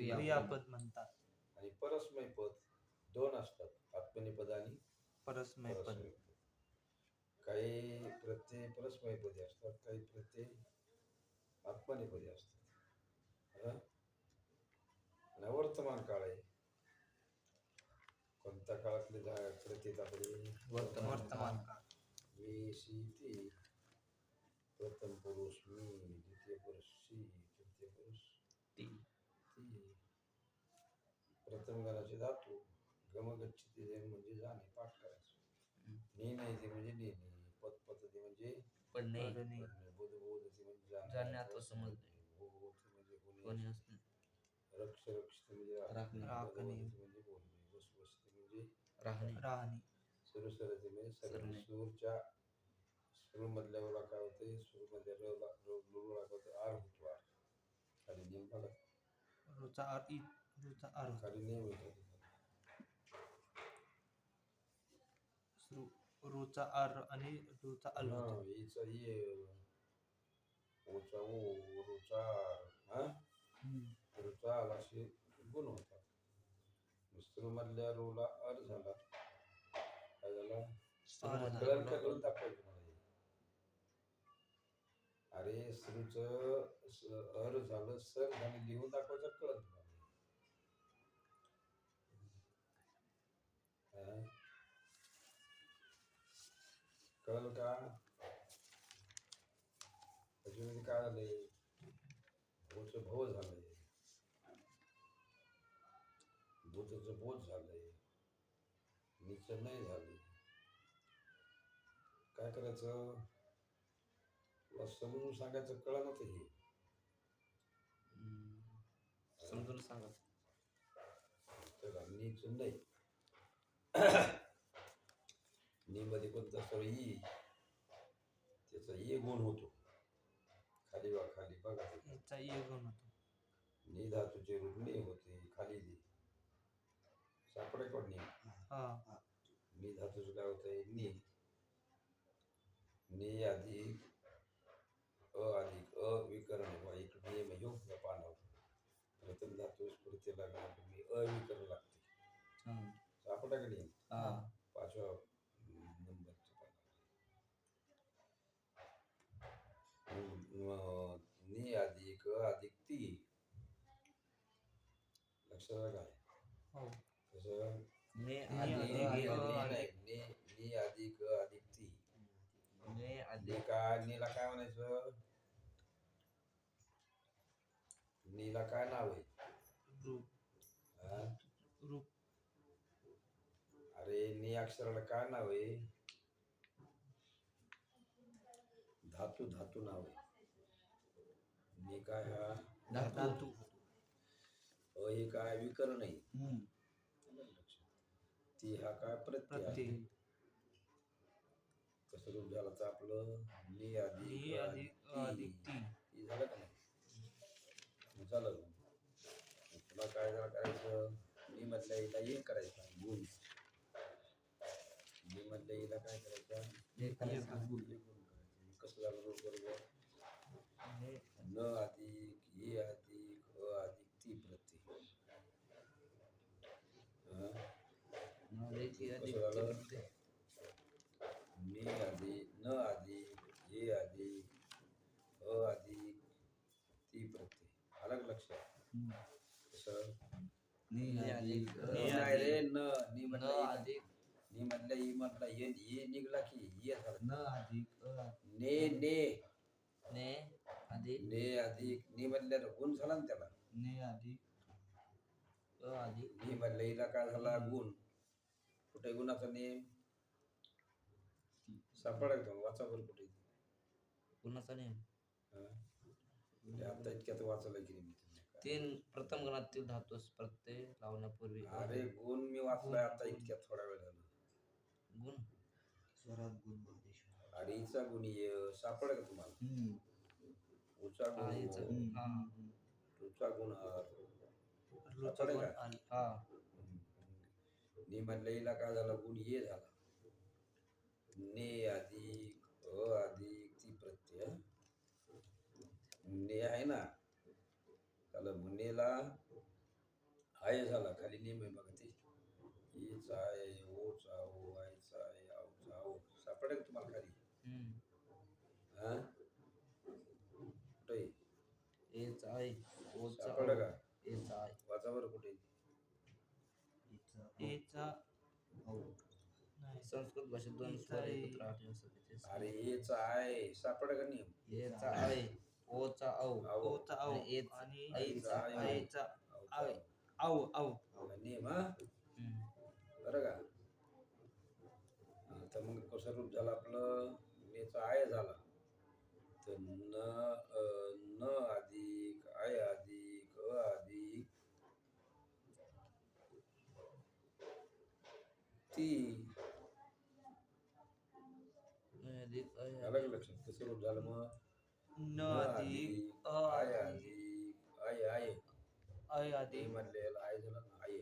क्रियापद म्हणतात. आणि परस्मय पद दोन असतात, आत्मनेपद आणि परस्मय पद. परस्मय पद. काही प्रत्यय परस्मयपदी असतात, काही प्रत्यय आत्मनेपदी असतात. आणि वर्तमान काळ आहे. कोणत्या काळातले प्रत्यय आपले वर्तमान काळ. मी सी ती, प्रथम पुरुष मी, द्वितीय पुरुष सी, तृतीय पुरुष ती. प्रथम गणाचे धातू गमगच्छती म्हणजे जाणे, पाठ करायचं. नी नाही ते म्हणजे नेणे, पद्धती म्हणजे पडणे, बोधती म्हणजे जाणे अथवा समजणे, भोगवती म्हणजे कोणी असणे, रक्षते म्हणजे राखणे, म्हणजे बोलणे, वसवसते म्हणजे राहणे, सुरसरते म्हणजे सरणे. सूरच्या सूर मधल्या वेळेला काय होते, सूर मधल्या वेळेला काय होते, आर होतो. आर खाली नेम बघा, रुचा आर खाली नेम येतो. रुचा आर आणि रुचा अल होतो. ईचा ये, ओचा ओ, रुचा आर, रुचा आल असे गुण होतात. सूर मधल्या रोला अर झाला, काय झाला, कळण करून दाखवायचं मला. अरे सुरूच अर झालं, सर झालं, लिहून दाखवायचं, कळत कळलं का? त्याच्यामध्ये काय झालंय, भोच भव झालंय, भूतच बोध झालंय, नीच नाही झालंय. काय करायचं, तुला समजून सांगायचं, कळलं नव्हतं हे. समजून सांगा. नीच नाही, नी मध्ये कोणता स्वर ई, त्याचा ये गुण होतो. खाली बघा, याचा ये गुण होतो. नी धातूचे रूप ने होते, खाली दे सापडे कोण नी. नी धातूचं काय होतंय, नी, नी अधिक अविकरण नियम ह्यो या पानावर. प्रथम धातू स्फूर्ती लागणार तुम्ही अविकरण लागते, सापडा का नाही, 5व्या नंबरच्या पानावर. नी अधिक अधिक ती, लक्षात काय कसं, नी अधिक अधिक ती. नीला काय म्हणायचं, नीला काय नाव आहे, रूप. अरे नी अक्षराला काय नाव आहे, धातू, धातू नाव आहे. नी काय हा धातू. हे काय विकरण आहे. ती हा काय प्रत्यय. कसं रूप झालं तर आपलं, नी अधिक ती झालं का नाही, झालं. पुन्हा काय जरा करायचं, नी मधल्या हिला ये करायचा गुण, नी मधल्या हिला काय करायचा, गुण करायचं. कसं झालं रूप बरोबर, न अधिक ये अधिक अधिक ती प्रत्यय. कसं झालं, नी अधिक न अधिक ये अधिक अधिक ती प्रत्यय. अलग लक्षात, कसं नाही रे, नी मधल्या ई मधला ये निघला की ये झालं, न अधिक ने अधिक नी मधल्या गुण झाला ना त्याला, नी मधल्या ईला काय झाला, गुण. कुठे गुणाचा नेम सापडायचं, वाचा बरं कुठे गुणाचा नेम. आता इतक्यात वाचलं की नाही, तीन प्रथम गणातील धातूस प्रत्यय लावण्यापूर्वी. अरे गुण मी वाचलाय आता इतक्यात, थोडा वेळ झाला. गुण स्वरात गुण, अरे हिचा गुण सापडेल का तुम्हाला, उचा गुण, तुचा गुण सापडेल का. नी मधल्या हिला काय झाला, गुण ये झाला, ने अधिक अधिक ती प्रत्यय. ने आहे ना, त्याला नेला आय झाला खाली नेम आहे बघा ते ईचा आहे ओचा ओ आयचा आहे आवचा ओ सापडेल तुम्हाला खाली हा कुठे एचा आय ओचा सापडलं का एचा आय वाचा बरं कुठे एचा संस्कृत भाषेत दोन स्वर एकत्र आले असते अरे ईचा आहे सापडलं का नेम एचा आय ओचा औ ओचा औ आणि एच आणि आईचा आय आईचा आवचा आऊ आऊ ओ. नेम हा बरं का आता मग कसं रूप झालं आपलं नेचा आय झाला तर न अधिक आय अधिक अधिक ती अधिक आय आलं का लक्षात कसं रूप झालं मग न अधिक आय अधिक आय आय आय ते अधिक म्हणलेलं आय झालं ना आय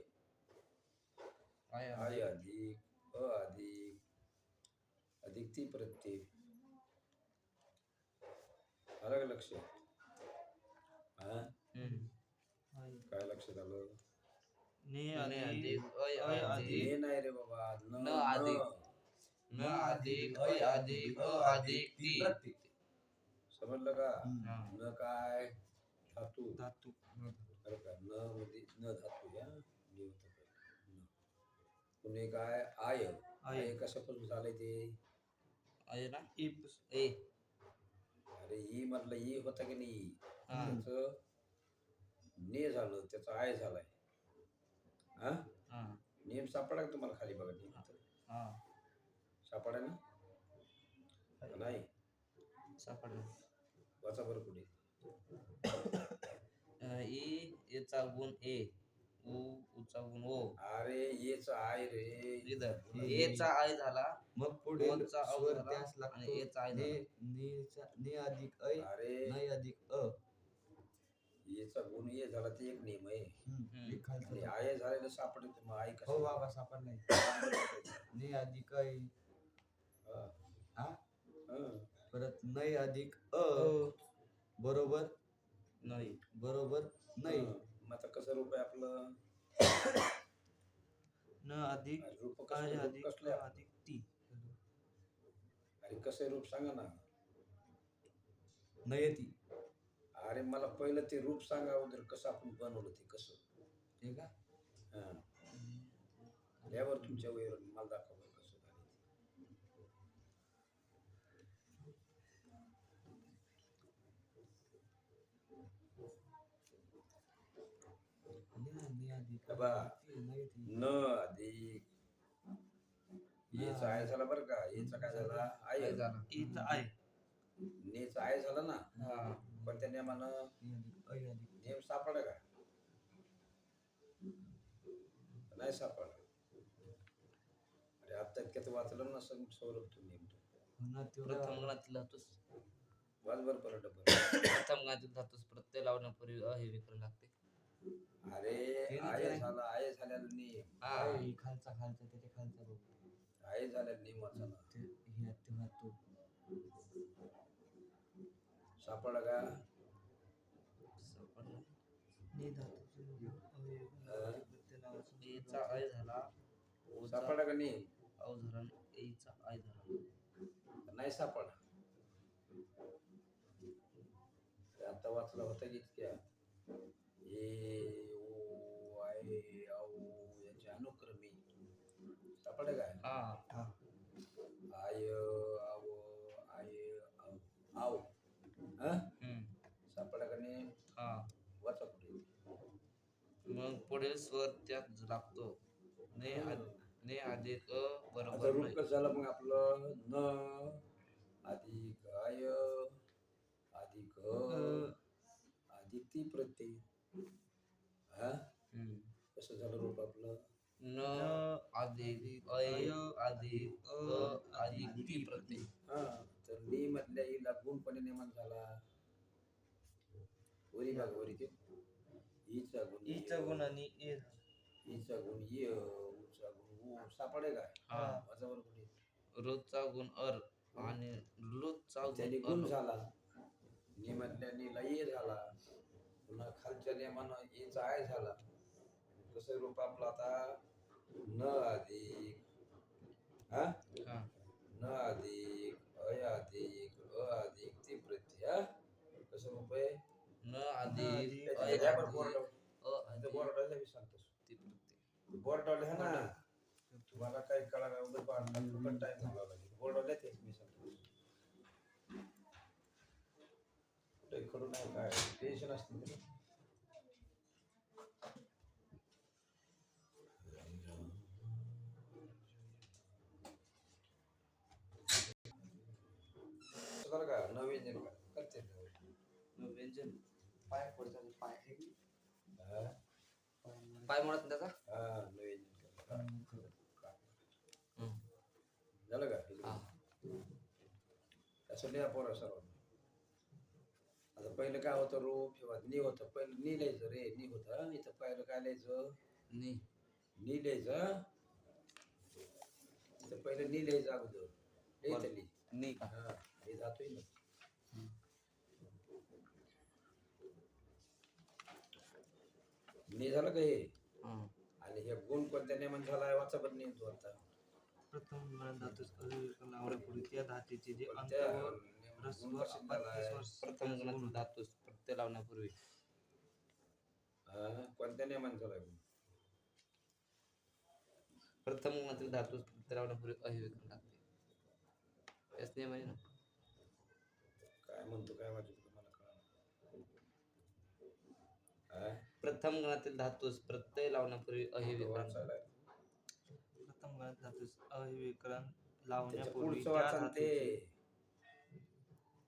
आय आय अधिक अधिक अधिक ती प्रत्यय आलं का लक्षात हा काय लक्षात आलं ने ने अधिक अधिक अय अय अधिक हे नाही रे बाबा न अधिक न अधिक अय अधिक अधिक ती समजलं का हा. न काय धातू धातू बरं का न मध्ये न धातू या नि होतं पहिलं. न. पुणे काय आय आय कशापासून झालंय ते आय ना इप ए अरे ई म्हटलं ई होतं की नाही हा. त्याचं ने झालं त्याचा आय झालाय हा हा नेम सापडा का तुम्हाला खाली बघा नेम हा सापडा ना का नाही सापडलं वाचा बरं पुढे ई एचा गुण ए उ उचा गुण ओ अरे येच आय रे इधर एचा आय झाला मग पुढे ओचा औ स्वर झाला त्यास आणि लागतो एचा आय ने झाला ने अधिक अय अरे नाही अधिक अ येचा गुण ये झाला ते एक नियम आहे एक खालचा आणि तो. आय झालेलं सापडत मग आय हो कसं बाबा सापडलाय ने अधिक अय हा. हा हा. परत नाही अधिक अ बरोबर नाही बरोबर नाही हा. मग आता कसं रूप आहे आपलं न अधिक अरे रूप आय कसलं रूप अधिक कसलं आहे आपलं? अधिक ती अरे कसं आहे रूप सांगा ना नयती अरे मला पहिलं ते रूप सांगा अगोदर कसं आपण बनवलं ते कसं ठीक आहे हा यावर तुमच्या वहीवर मला दाखवा बरं कसं झालं ते. ने अधिक हे बघा. नयती न अधिक येचा आय झाला बरं का येचा काय झाला आय आय झाला इचा आय नेचा आय झाला ना हा कोणत्या नियमानं ने अधिक अय अधिक नियम सापडला का नाही सापडला अरे आता इतक्यात वाचलं ना सौरभ तू नियम पुन्हा तेवढा प्रथम गणातील धातूस वाच बरं परत डबल प्रथम गणातील धातूस प्रत्यय लावण्यापूर्वी अ हे विकरण लागते अरे ते नाही, आय ते नाही. झाला आय झालेला नियम हा अय खालचा खालचा त्याच्या खालचा बघ आय झालेला नियम वाचा ना ते हे तेव्हा तो सापडला का सापडलं. ने धातूचे अं? प्रत्यय लावायचं. एचा आय झाला ओचा सापडला का नियम औ झाला आणि एचा आय झाला नाही सापडला ते आता वाचलं होतं की इतक्या ए ओ आय औ याचे अनुक्रमे सापडलं काय हा आय आव आय आव हा सापडला का नाही हा वाचा पुढे मग पुढील स्वर त्यात लागतो ने ने अधिक अ आता बरोबर रूप नाही कसं झालं मग आपलं न अधिक आय अधिक अधिक ती प्रत्यय हा कसं झालं रूप आपलं न अधिक अय अधिक अधिक ती प्रत्यय हा तर नी मधल्या ही लागून कोणी निर्माण झाला वरी भाग वरी ते ईचा गुण इचा गुण आणि ए ईचा गुण य उचा गुण उ सापडे काय हा माझा बरोबर पुढे रोजचा गुण अर आणि लुतचा त्याने गुण गुण अर झाला नी मधल्या नीला ये झाला पुन्हा खालच्या नियमानं एचा आय झाला त्याचं रूप आपलं आता न अधिक हा हा न अधिक अय अधिक अ अधिक ती प्रत्यय कसं रूप आहे न अधिक अधिक, अय त्याच्यावर अधिक बोर्ड अ अधिक बोर्डाला मी सांगतो ती प्रत्यय बोर्डाला आहे ना तुम्हाला काही कळायला वगैरे पण टाइम घालावा लागेल बोर्डाला तेच मी सांगतो कुठे करू नाही काय टेन्शन असते त्याला. बरं का नवीन जण करते व्यंजन पाय पडतात पाय हा पाय म्हणत त्याचा नवीन हम्म. झालं का हा असं लिहा पोरा सर्वांना आता पहिलं काय होतं रूप किंवा नि होतं पहिलं नि लिहायचं रे नि होतं इथं पहिलं काय लिहायचं नी नि लिहायचं इथं पहिलं नि लिहायचं अगोदर लिहायचं ली नी का हा हे जातोय ना नि झालं का हे हा आणि हे गुण कोणत्या नियमन झालाय वाचा पण नियम तो आता प्रथम गण धातूस अविवेक लावण्यापूर्वी त्या धातूचे जे अंत कोणत्या व नियमन ह्रस्व गुण कसे झालाय प्रथम गणातील धातूस प्रत्यय लावण्यापूर्वी कोणत्या नियमन झालाय गुण प्रथम गणातील धातूस प्रत्यय लावण्यापूर्वी अहिवेकन लागते याच नियम आहे ना काय म्हणतो काय वाटत तुम्हाला कळा प्रथम गणातील धातूस प्रत्यय लावण्यापूर्वी अहिवेकन वाचायला प्रथम गण धातूस अविवेकरण त्याच्या लावण्यापूर्वी पुढचं त्या वाचन ते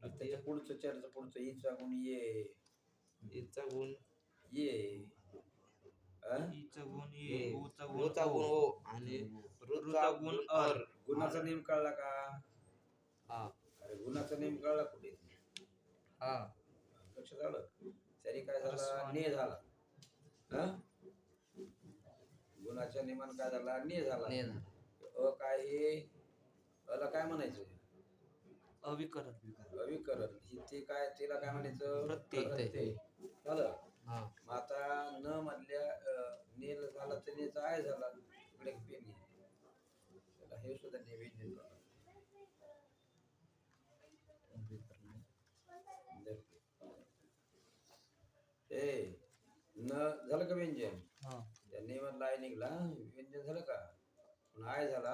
धातूचे त्याच्या पुढचं चरचं पुढचं ईचा गुण ये ईचा गुण ईचा गुण ये ऊचा गुण चा गुण ओ ओ आणि ऋचा गुण अर गुणाचा नेम कळला का हा अरे गुणाचा नेम कळला कुठे हा लक्ष झालं तरी काय झाला ह्रस्व ने झाला हा गुणाच्या नियमान काय झाला ने झाला ने झाला. काय हे अला काय म्हणायचं अविकरण अविकरण ही ते काय तिला काय म्हणायचं प्रत्यय. झालं हा मग आता न मधल्या नील झाला तर नेचा आहे झाला इकडे एक पेन घे. त्याला हे सुद्धा नैवेद्य करा. ए न झालं का व्यंजन हा त्या नियमातला आहे निघला व्यंजन झालं का पण आहे झाला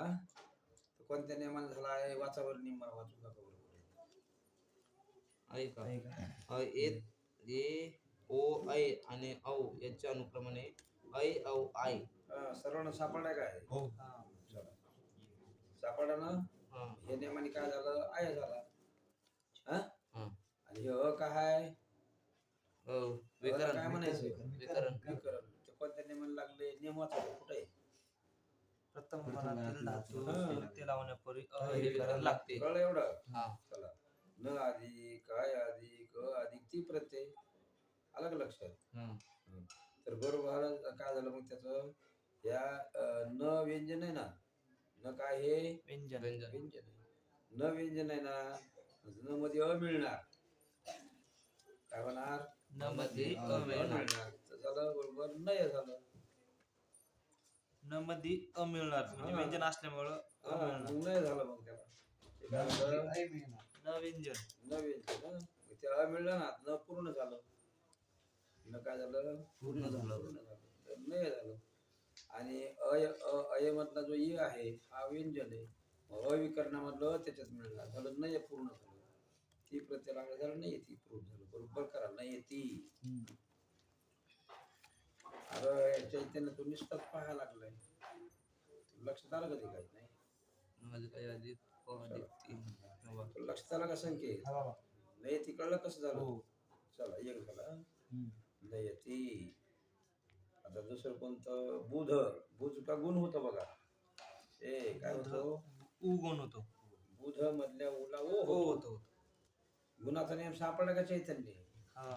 तर कोणत्या नियमाने झाला आहे वाचावर नियम वाचून दाखव बरोबर ऐका ए ओ ऐ आणि औ याच्या अनुक्रमाने ऐ औ आय सर्वांना सापडलाय काय हो हा चला सापडला ना हा हे नियमाने काय झालं आहे झाला हा हा आणि हे काय विकरण काय म्हणायचं विकरण विकरण ते कोणत्या नियमाने लागले नियम वाचायला कुठे आहे प्रथम गणातील धातू हा. प्रत्यय लावण्यापूर्वी अविकरण अविवेकरण लागते कळलं एवढं हा चला न अधिक काय अधिक अधिक ती प्रत्यय आलं का लक्षात हा तर बरोबर काय झालं मग त्याचं या न व्यंजन आहे ना न काय हे व्यंजन व्यंजन व्यंजन आहे न व्यंजन आहे ना न मध्ये अ मिळणार काय होणार न मध्ये अ अ मिळणार मिळणार तर झालं बरोबर नाही झालं न मध्ये अ मिळणार म्हणजे हा. व्यंजन असल्यामुळं अ हा, मिळणार मग नाही झालं मग त्याला ते काय झालं? न व्यंजन न व्यंजन मग ते अ मिळलं ना न पूर्ण झालं न काय झालं पूर्ण झालं पूर्ण झालं तर नाही झालं आणि अय मधला जो इ आहे हा व्यंजन आहे मग अविकरणामधलं त्याच्यात मिळणार झालं नाही पूर्ण झालं ती प्रत्यय लागलं झालं नाही ती पूर्ण झालं बरोबर करा नाही ती अरे चैतन्य तू निष्ठाच पाहायला लागलाय लक्षात आलं कधी काही नाही अधिक ऐ अधिक अ अधिक तीन नवा. तुला लक्षात आला का संकेत नाही ती कळलं कसं झालं चला एक झाला नाही ती आता दुसरं कोणतं बुध बुध का गुण होतं बघा ए काय होतो उ गुण होतो बुध मधल्या उला ओ हो होतो होतो गुणाचा नियम सापडला का चैतन्य हा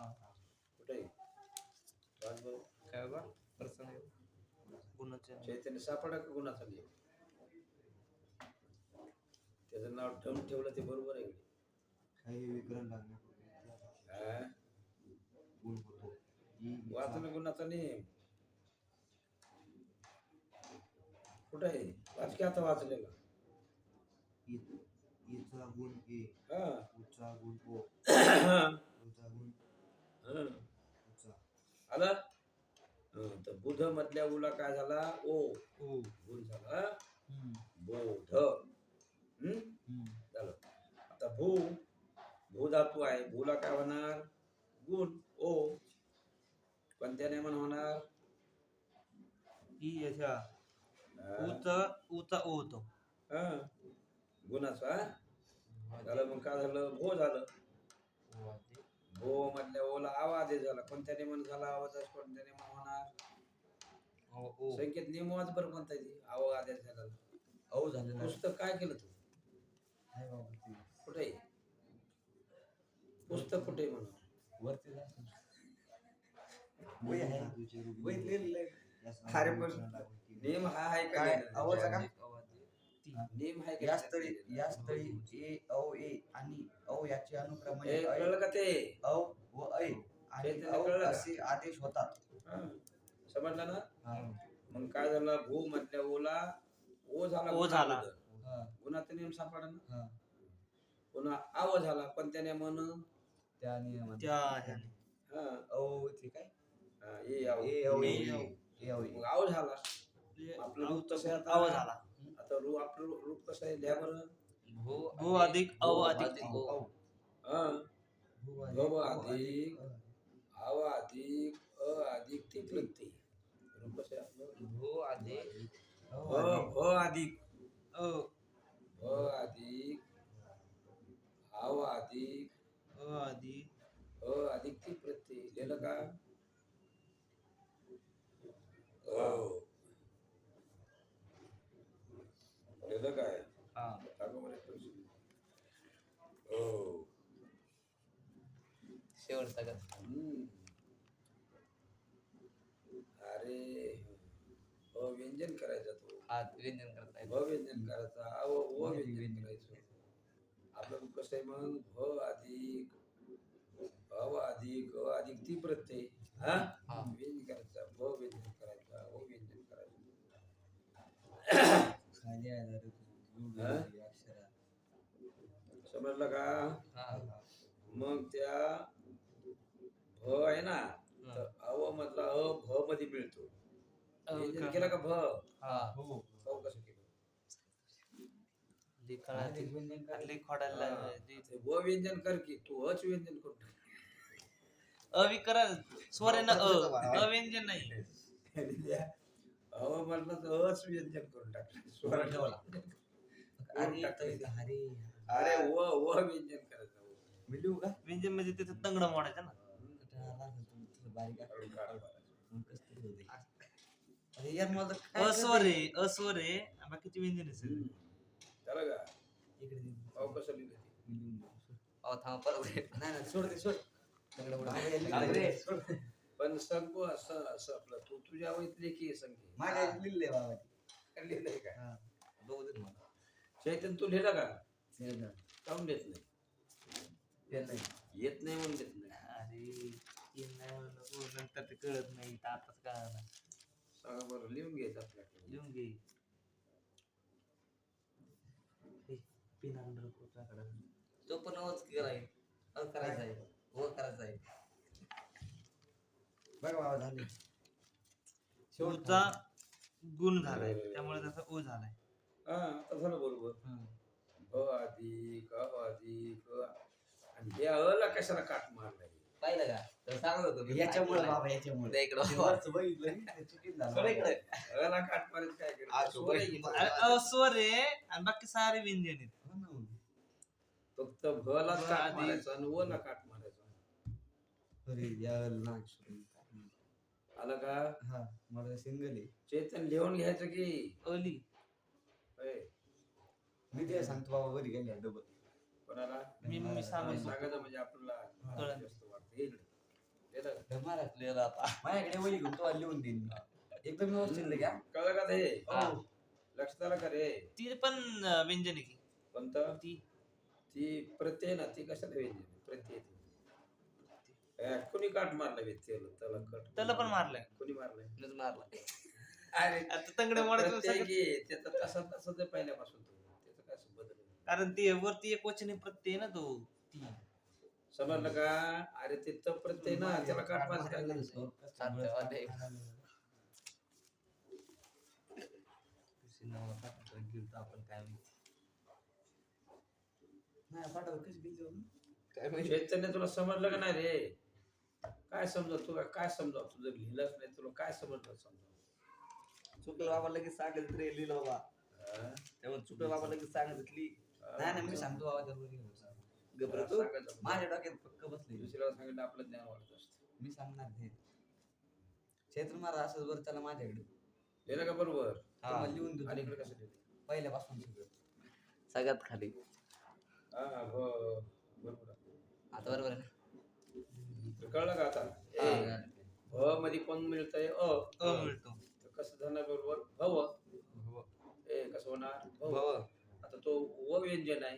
कुठे वाच बरं. काय बा प्रसंग गुणाचे चैतन्य सापडला का गुणाचा नियम त्याचं नाव ठेवून ठेवलं ते बरोबर आहे काही विकरण लागण्यापूर्वी हा? गुण होतो वाचन गुणाचा नियम कुठं आहे वाच की आता वाचलेला ईचा गुण ए, हा उचा गुण ओ, हा. ओचा गुण हा. उचा. आलं तर बुध मधल्या उला काय झाला ओ ओ गुण झाला हम्म, बोध झालं आता भू धातू आहे भूला काय होणार गुण ओ कोणत्या नियमन होणार ई याच्या उचा ओ होतो. हा गुणाचा झालं मग काय झालं भो झालं भो मधल्या ओला आवाज हे झाला कोणत्या नियमन झाला आवाज कोणत्या नियमन होणार ओ संकेत नियम वाच बरं कोणता आहे आवाज झाला औ झालेला आहे. पुस्तक काय केलं तू आहे बाबा ते. कुठे आहे? पुस्तक कुठे आहे म्हणून वरती जा. वही आहे. वही लिहिलेलं आहे. अरे पण नेम हा आहे का काय? नाही? आवाज आहे का? नेम आहे का या नाही? स्थळी या स्थळी ए औ ए आणि औ याचे अनुक्रम हे कळलं का ते औ व ऐ आणि ते औ कळलं का? असे आदेश होतात. हा. समजलं ना हा. मग काय झालं भू मधल्या ओला ओ झाला ओ झाला. हा. गुणाचा नियम सापडा ना हा. पुन्हा आव झाला कोणत्या नियमानं त्या नियमाने त्या ह्याने. हा औ ते काय हा, ए आव. ए औ ए ए, ए औ ए. मग आव झाला म्हणजे आपलं रूप कसं आहे आता? आव झाला. आता आपलं रूप कसं आहे लिहा बरं भू अधिक अ अधिक ओ. औ. हा भू भव अधिक अधिक अ. आव अधिक अ अधिक ती प्रत्यय रूप कसं आहे आपलं भू अधिक भ अधिक अ भ अधिक आव अधिक अधिक अधिक ती प्रत्यय लिहिलं का हो लिहिलं काय हा टाका बरं एक पैसे. हो शेवटचा का अरे व्यंजन करायचा तो हा व्यंजन करता येईल. व्यंजन करायचा अव व्यंजन करायचं आपलं कसं आहे मग भ अधिक अव अधिक अ अधिक ती प्रत्यय हा हा. व्यंजन करायचा व्यंजन करायचा व्यंजन करायचं खाली आहे जरा तू. हा? अक्षरा. समजलं का हा मग त्या भ आहे ना तर अव मधला अ भ मध्ये मिळतो व्यंजन केलं का भ हा हो. भाऊ कसं केलं अधिक व्यंजन काय? खाली खोडायला हा. ते व व्यंजन कर की तू अच व्यंजन करून टाक. अविकरण स्वर आहे ना अव्यंजन नाही. अव म्हटलं तर अच व्यंजन करून टाक स्वरा ठेवला अरे अरे अरे व व्यंजन करायचं मी लिहू का? व्यंजन म्हणजे तिथं तंगड मोडायचं ना. बारीक आहे. काढून काढ बरं. मग कसं तरी होते. अरे यार मला तर काय अस्वर आहे अस्वर आहे आणि बाकीचे व्यंजन आहे सगळे. झालं का इकडे दे. भाऊ कसं लिहिलं ते? मी लिहून देतो. अहो थांब परत नाही नाही सोड ते सोड. दगडं उडवून. अरे, अरे, पण संग असं असं आपलं तू तुझ्या वैतले की संख्ये माझ्या इथे लिहिलंय बाबा ते. लिहिलंय का हा. बघू दे मला. चैतन्य तू लिहिलं का लिहिलं ना. काऊन देत नाही ते नाही. येत नाही म्हणून देत नाही अरे तीन नाही म्हणलं नको, नंतर ते कळत नाही तर आताच कळणार नाही. सांगा बरं लिहून घ्यायचं आपल्याकडे लिहून घे. पिन अंडर कोटाकडे. तो पण अच करायचा करायचा आहे हो करायचा आहे. बघा बाबा झाले. शेवटचा गुण झालाय त्यामुळे त्याचा ओ झालाय. हा आता झालं बरोबर भ अधिक अ अधिक अ. आणि हे अला कशाला काट मारलाय पाहिलं का तर सांगत होतो मी. याच्यामुळे बाबा याच्यामुळे. त्या इकडं. ते वरचं बघितलं ना, ते चुकीचं झालं. सर इकडे. अला काट मारायचं काय आ, करायचं स्वर आहे शोभा. इथं. अस्वर आहे आणि बाकी सारे व्यंजन आहेत. हो ना. फक्त भ ला भ काट अधिक. मारायचं आणि व ला काट मारायचं अरे यार नाही सोडून. आलं का हा मला सिंगल आहे. चेतन लिहून घ्यायचं की अली होय. मी ते सांगतो बाबा वरी गेल्या डबल. कोणाला मी सांगू सांगायचं म्हणजे आपल्याला कळलं. जास्त वाटतं हे इकडे. लिहिलं का? लिहिलं आता. माझ्याकडे वही घेऊन तो लिहून देईन मी. एकदम व्यवस्थित लिहा. कळलं का ते हा. लक्षात आलं का रे ती पण व्यंजन आहे की कोणतं ती ती प्रत्यय ना ती कशाला व्यंजन प्रत्यय ती. कुणी काट मारला व्यक्तीला त्याला कट त्याला पण मारलंय. कुणी मारलाय मीच मारला. अरे आता तंगडे मोडायचं प्रत्यय सगळं- घे, त्याचं तसं तसं ते पहिल्यापासून तो. त्याचं काय असं बदल नाही. कारण ते वरती एक वचने प्रत्यय ना तो ती समजलं का? अरे ते त प्रत्यय ना, त्याला काट पास काय गरज आहे? साध्यवाले. आपण काय माहिती. नाही पाठव कशी बिल काय माहिती चैतन्य तुला समजलं का नाही रे? काय समजा तुला काय समजा तुझं लिहिलंच नाही तुला काय समजलं समजा चुकलं बाबा लगेच सांगत रे लिहिलं बाबा तेव्हा चुकलं बाबा लगेच सांगत ली नाही मी सांगतो बाबा त्यावर घबरतो माझ्या डोक्यात पक्क बसले दुसऱ्याला सांगितलं आपलं ज्ञान वाढत असतं. मी सांगणार ते क्षेत्र महाराज असंच बरं त्याला माझ्याकडे लिहिलं का बरोबर? तुम्हाला लिहून देतो आणि इकडे कसं लिहिलं? पहिल्यापासून सगळं सगळ्यात खाली हा बरोबर आहे. आता बरोबर आहे ना कळलं का आता? हा. भ मध्ये कोण मिळतंय अ मिळतो तर कसं झालं बरोबर भव ए कसं होणार भव. आता तो व व्यंजन आहे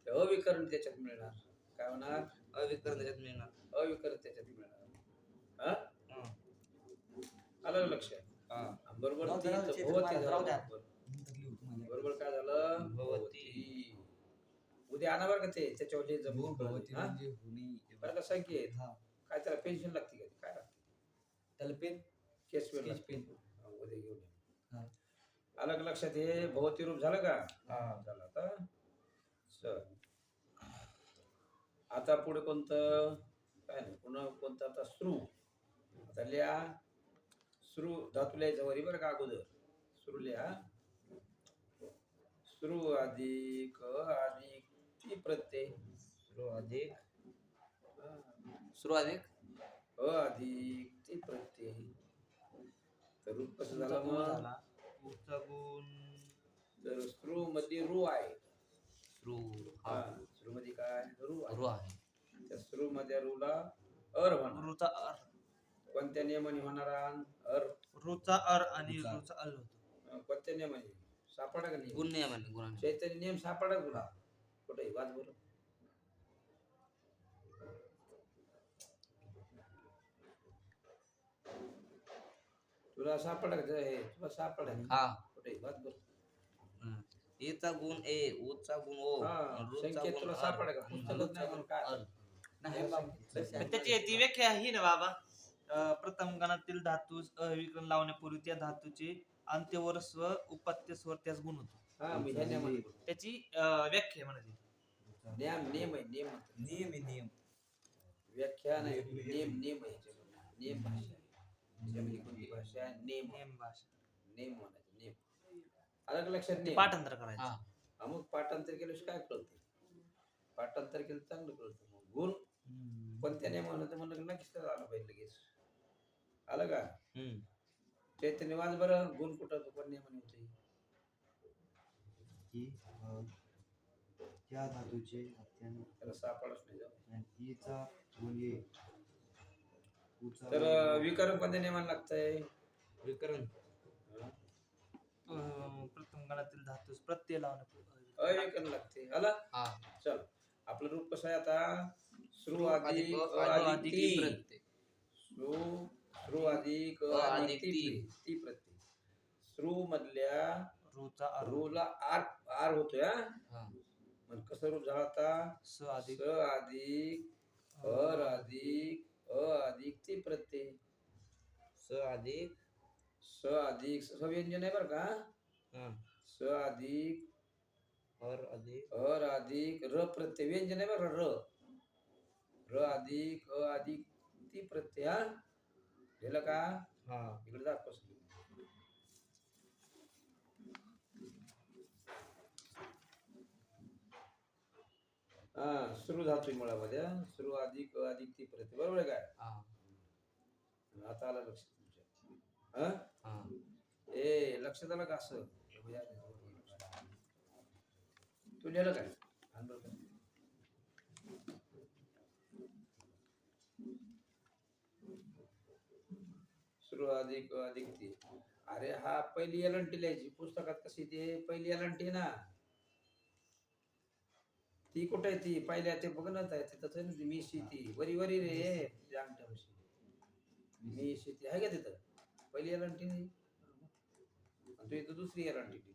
ते अविकरण त्याच्यात मिळणार काय होणार अविकरण त्याच्यात मिळणार अविकरण त्याच्यात मिळणार हा हा. आलं का लक्षात बरोबर जाऊ ती द्या, तर क्षेत्र भवती महाराज झालं राहू द्या. बरोबर. नंतर लिहू तुम्हाला बरोबर काय झालं भवती. उद्या आणा बरं का ते त्याच्यावर जे जमून भवती हा? म्हणजे होणे बरं का संकेत हा काय त्याला पेन्शन लागते का काय लागते त्याला पेन केस पेन Sketch लागते. pen. हा, उद्या घेऊन ये. हा. आलं का लक्षात हे भवती रूप झालं का झालं आता चल आता पुढे कोणतं काय नाही पुन्हा कोणतं आता श्रू आता लिहा श्रू धातू लिहायचं वरी बरं का अगोदर श्रू लिहा श्रू अधिक ती प्रत्यय सुरू अधिक सुरुवात अधिक ती प्रत्यय तर रूप कसं झालं मग झाला पुढचा गुण तर श्रू मध्ये रू आहे सुरू हा श्रू मध्ये काय रू आहे रू आहे त्या श्रू मध्ये रूला अर होणार रुचा अर कोणत्या नियमाने होणार अर रुचा अर आणि रुचा अल होतो कोणत्या नियमाने सापडा का नियम गुण नियमाने गुणाने चैतन्य नियम सापडा तुला कुठे वाच बरं तुला सापडा का हे तुला सापडा हा कुठे वाच बरं एचा गुण ए ओचा गुण ओ हा, रूचा संकेत गुण तुला अर, सापडा का? आणि पुस्तकात रूचा नाही गुण म्हणून काय? अर. नाही बाबा. पण त्याची ती व्याख्या ही ना बाबा प्रथम गणातील धातूस अविकरण लावण्यापूर्वी त्या धातूचे अंत्यवर स्व उपात्य स्वर त्यास गुण होतो हा मी ह्या नियमाने बोलतो. त्याची व्याख्या म्हणायची नियम आहे नियम नियम आहे नियम व्याख्या नाही नियम आहे ह्याच्यामध्ये. नियम भाषा आहे. त्याच्यामध्ये कोणती भाषा आहे? नेम नेम भाषा नेम म्हणायचं नेम आलं का लक्षात नेम पाठांतर करायचं हा अमुक पाठांतर केल्याशिवाय काय कळते पाठांतर केलं चांगलं कळतं मग गुण कोणत्या नियमानं तर म्हणलं नक्कीच त्याला आलं पाहिजे लगेच आलं का चैतन्य वाज बरं गुण कुठं होतं, कोण नियमाने होते की त्या धातूचे अत्यंत त्याला सापडच नाही जाऊ ईचा गुण ये उचा तर गुण विकरण कोणत्या नियमाने लागतंय विकरण प्रथम गणातील धातूस प्रत्यय लावण्यापूर्वी अविकरण लागते आला हा चल आपलं रूप कसं आहे आता श्रू अधिक अधिक अ अधिक अधिक ती प्रत्यय श्रू अधिक अधिक ती. ती प्रत्यय श्रू मधल्या रुचा अर रूला आर आर होतोय हा हा मग कसं रूप झाला आता स अधिक स अधिक अर अधिक अधिक ती प्रत्यय स अधिक स अधिक व्यंजन आहे बरं का हा स अधिक अर अधिक अर अधिक र प्रत्यय व्यंजन आहे बरं र अधिक अधिक ती प्रत्यय हा लिहिलं का हा इकडे दाखवस हा सुरू धातू मुळामध्ये सुरू अधिक अधिक ती प्रत्यय बरोबर आहे काय हा आता आलं लक्ष तुमच्या हा हा ए लक्षात आलं का असं तू लिहिलं काय आण बरं का. सुरू अधिक अधिक ती अरे हा पहिली एलंटी लिहायची पुस्तकात कशी ते पहिली एलंटी ना ती कुठे आहे ती पहिल्या ते बघणच आहे तिथं आहे ना ती मी शेती वरी वरी रे त्या अंगठ्यापाशी मी शेती आहे का तिथं पहिली एलंटी नाही तू इथं दुसरी एलांटी दिली.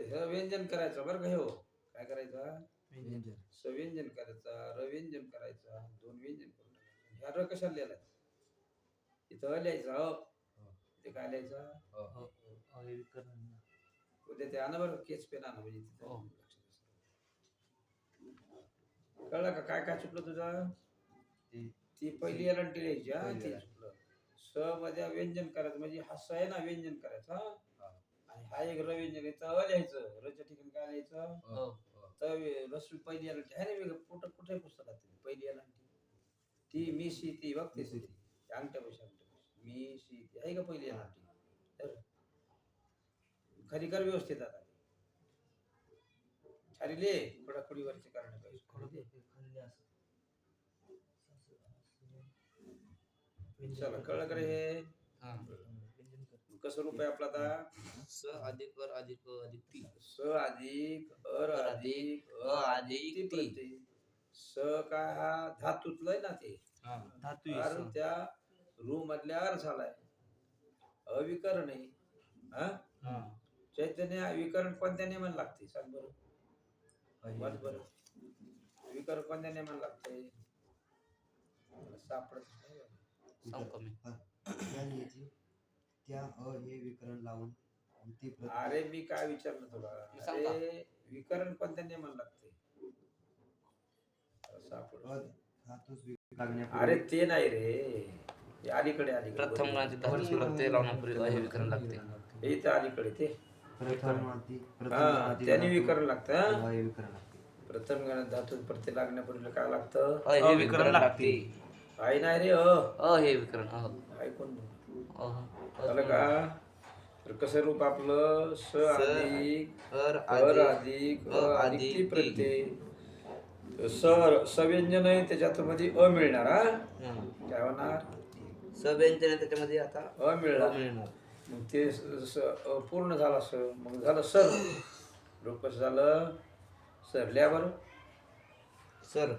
ह्या व्यंजन करायचं बरं का हे हो. काय करायचा? व्यंजन. सव्यंजन करायचा, रव्यंजन करायचा, दोन व्यंजन करून टाकायचं. ह्या र कशाला लिहायला? इथं लिहायचा इथे काय लिहायचा? अविकरण. उद्या ते आणा बरं केस पेन आणा म्हणजे तिथं हो. लक्षात असेल. कळलं का काय काय चुकलं तुझं? ती पहिली एलांटी लिहायची हा पहिली ती एलांटी. चुकलं. स मध्ये व्यंजन करायचं म्हणजे हा स आहे ना व्यंजन करायचं हा. आणि हा एक रव्यंजन इथं लिहायचं. रच्या ठिकाणी काय लिहायचं? हो. रसवी पहिली एलांटी आहे ना वेगळं कुठे पुस्तकात ती पहिली एलांटी ती मी सी ती बघते ती अंगठ्या पैसे मी सी ती आहे का पहिली एलांटी? तर खाली कर व्यवस्थित आता खाली ले खोडाखोडीवरचे कारण चला कळलं का रे हे? हा. कसं रुपये आपला आता? स अधिक अर अधिक अ अधिक ती. स अधिक अर अधिक अ अधिक ती ती. प्रत्यय. स काय हा धातूतलं आहे ना ते हा. धातू अर त्या रू मधल्या अर झालाय अविकरण आहे हा हा. चैतन्य विकरण कोणत्या नियमाला लागते सांग बरं? बस बरं विकरण कोणत्या नियमाला लागते? सापडत नाही बरं. सांग कमी. त्या लिहायची त्या हे विकरण लावून आणि ती अरे मी काय विचारलं तुला? सांग का? अरे विकरण कोणत्या नियमाला लागते? सापड धातूस अरे ते नाही रे हे अलीकडे प्रथम गणातील धातू प्रत्यय लावण्यापूर्वी अ हे विकरण लागते. हे इथं अलीकडे ते प्रथम हा त्याने विकरण लागतं हा? हे विकरण लागते. प्रथम गणात धातू प्रत्यय लागण्यापूर्वी काय लागतं? अ हे विकरण लागते. आई नाही रे अ हे विकरण ऐकून झालं का? तर कसं रूप आपलं स अधिक अर अर अधिक अधिक अ अधिक अधिक ती ती. प्रत्यय सर सव्यंजन आहे त्याच्यात मध्ये अ मिळणार हा काय होणार? सव्यंजन आहे त्याच्यामध्ये आता अ मिळणार मिळणार. मग ते पूर्ण झाला स मग झालं सर रूप कसं झालं? सर लिहा बरं सर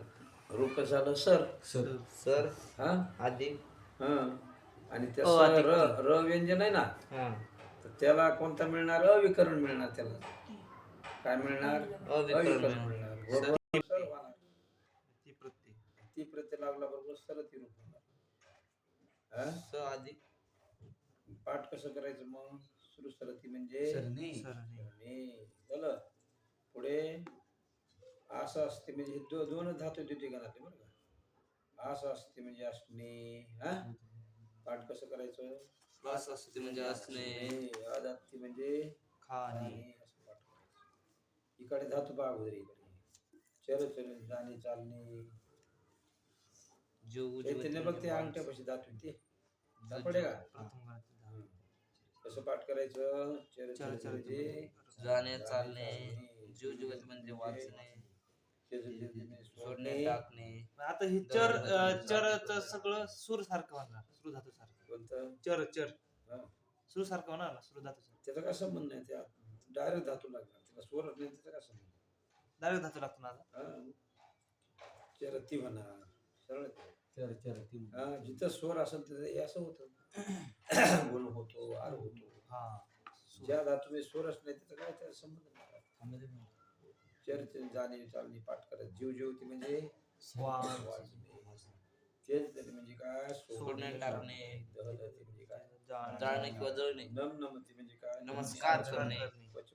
रूप कसं झालं? सर सर हा अधिक हा आणि त्या अ अधिक र व्यंजन आहे ना हा तर त्याला कोणता मिळणार? अविकरण मिळणार त्याला काय मिळणार? अविकरण अविकरण मिळणार बरोबर सर होणार. ती प्रत्यय. ती प्रत्यय लागला बरोबर सरती रूप होणार हा? स अधिक पाठ कसं करायचं मग? सुरू सरती म्हणजे सरणी. झालं पुढे असं असते म्हणजे दोनच धातू तिथे घालायचे बरं का? असं असते म्हणजे असणे हा पाठ कसं करायचं? अस असते म्हणजे असणे. अदात्ती म्हणजे खाणे. असं पाठ करायचं. इकडे धातू पहा अगोदर इकडे चल जाणे चालणे जीव चैतन्य बघ ते अंगठ्यापाशी धातू ते सापडे का? प्रथम गणातील धातू. कसं पाठ करायचं? चर चर म्हणजे जाणे चालणे जीव जीवत म्हणजे वाचणे सोडणे टाकणे. आता हे चरचं सगळं सूर सारखं होणार. सूर धातू सारखं. कोणतं? चर हा. सूर सारखं होणार ना सूर धातू सारखं. त्याचा काय संबंध नाही त्या डायरेक्ट धातू लागला त्याला स्वर नाही त्याचा काय संबंध? डायरेक्ट धातू लागतो ना आता. चरती म्हणा सरळ हा जिथं स्वर असेल तिथं हे असं होतं गुण होतो आर होतो. हा. ज्या धातूमध्ये स्वरच नाही त्याचा काय त्याचा संबंध नाही. चर्च जाणे चालणे पाठ करत जीव जीवती म्हणजे वाचणे. तेच म्हणजे काय? सोडणे टाकणे. दहदहती म्हणजे काय? जाळणे किंवा जळणे. नमनमती म्हणजे काय? नमस्कार करणे. वच